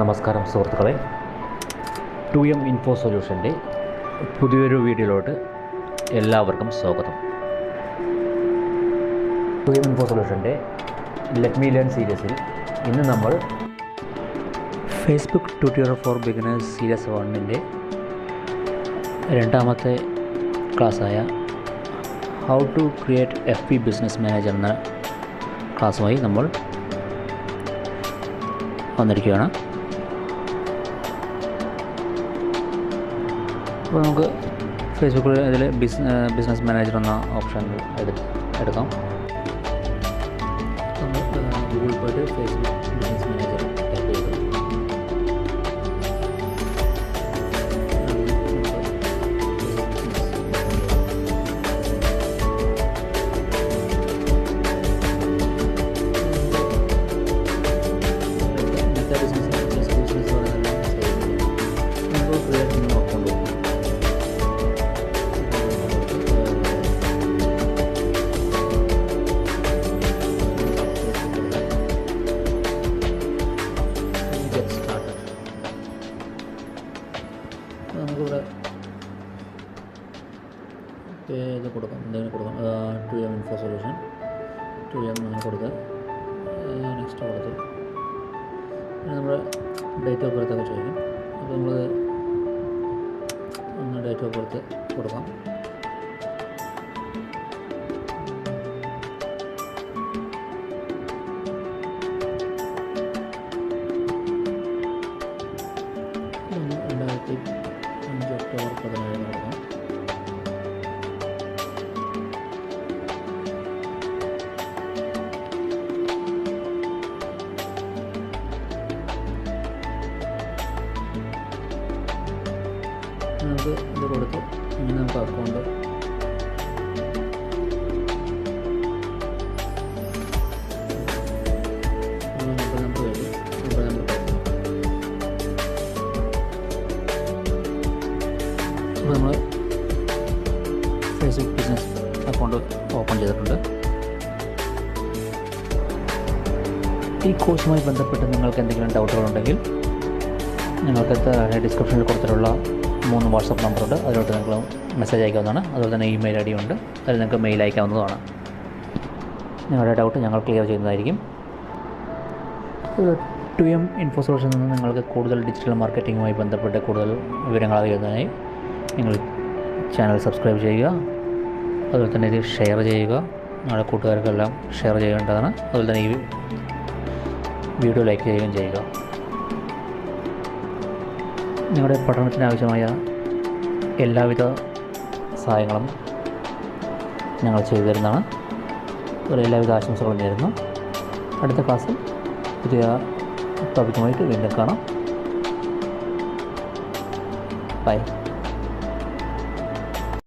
നമസ്കാരം സുഹൃത്തുക്കളെ, 2M info സൊല്യൂഷൻ്റെ പുതിയൊരു വീഡിയോയിലോട്ട് എല്ലാവർക്കും സ്വാഗതം. 2M ഇൻഫോ സൊല്യൂഷൻ്റെ ലെറ്റ് മീ ലേൺ സീരീസിൽ ഇന്ന് നമ്മൾ Facebook tutorial for beginners series 1ൻ്റെ രണ്ടാമത്തെ ക്ലാസ്സായ how to create FB business manager എന്ന ക്ലാസ്സുമായി നമ്മൾ വന്നിരിക്കുകയാണ്. അപ്പോൾ നമുക്ക് ഫേസ്ബുക്കിൽ ഇതിൽ ബിസിനസ് മാനേജർ എന്ന ഓപ്ഷൻ എടുക്കാം. നമ്മൾ ഗൂഗിൾ പോയിട്ട് ഫേസ്ബുക്ക് ബിസിനസ് മാനേജർ ടൈപ്പ് ചെയ്തു. നമുക്കിവിടെ ഇത് കൊടുക്കാം, എന്തെങ്കിലും കൊടുക്കാം. 2M ഇൻഫോ സൊല്യൂഷൻ 2M അങ്ങനെ കൊടുക്കുക. നെക്സ്റ്റ് കൊടുത്ത് പിന്നെ നമ്മുടെ ഡേറ്റ് ഓഫ് ബർത്ത് ഒക്കെ ചോദിക്കും. അപ്പോൾ നമ്മൾ ഒന്ന് ഡേറ്റ് ഓഫ് ബർത്ത് കൊടുക്കാം. ഒന്ന് 2005 ഒക്ടോബർ 17 കൊടുക്കാം. നമുക്ക് ഇത് കൊടുത്ത് ഇനി നമുക്ക് അക്കൗണ്ട് നമുക്ക് വരും. അപ്പോൾ നമ്മൾ ഫേസ്ബുക്ക് ബിസിനസ് അക്കൗണ്ട് ഓപ്പൺ ചെയ്തിട്ടുണ്ട്. ഈ കോഴ്സുമായി ബന്ധപ്പെട്ട് നിങ്ങൾക്ക് എന്തെങ്കിലും ഡൗട്ടുകളുണ്ടെങ്കിൽ നിങ്ങൾക്ക് ഡിസ്ക്രിപ്ഷനിൽ കൊടുത്തിട്ടുള്ള 3 വാട്സപ്പ് നമ്പറുണ്ട്. അതിലോട്ട് നിങ്ങൾ മെസ്സേജ് അയക്കാവുന്നതാണ്. അതുപോലെ തന്നെ ഇമെയിൽ ID ഉണ്ട്. അതിൽ നിങ്ങൾക്ക് മെയിൽ അയക്കാവുന്നതാണ്. നിങ്ങളുടെ ഡൗട്ട് ഞങ്ങൾ ക്ലിയർ ചെയ്യുന്നതായിരിക്കും. 2M ഇൻഫോ സൊല്യൂഷനിൽ നിന്ന് നിങ്ങൾക്ക് കൂടുതൽ ഡിജിറ്റൽ മാർക്കറ്റിങ്ങുമായി ബന്ധപ്പെട്ട് കൂടുതൽ വിവരങ്ങൾ അറിയുന്നതിനായി നിങ്ങൾ ചാനൽ സബ്സ്ക്രൈബ് ചെയ്യുക. അതുപോലെ തന്നെ ഇത് ഷെയർ ചെയ്യുക. നിങ്ങളുടെ കൂട്ടുകാർക്കെല്ലാം ഷെയർ ചെയ്യേണ്ടതാണ്. അതുപോലെ തന്നെ ഈ വീഡിയോ ലൈക്ക് ചെയ്യുകയും ചെയ്യുക. നിങ്ങളുടെ പഠനത്തിനാവശ്യമായ എല്ലാവിധ സഹായങ്ങളും ഞങ്ങൾ ചെയ്തു തരുന്നതാണ്. അതുപോലെ എല്ലാവിധ ആശംസകളും നേരുന്നു. അടുത്ത ക്ലാസ്സിൽ പുതിയ ടോപ്പിക്കുമായിട്ട് വീണ്ടും കാണാം. ബൈ.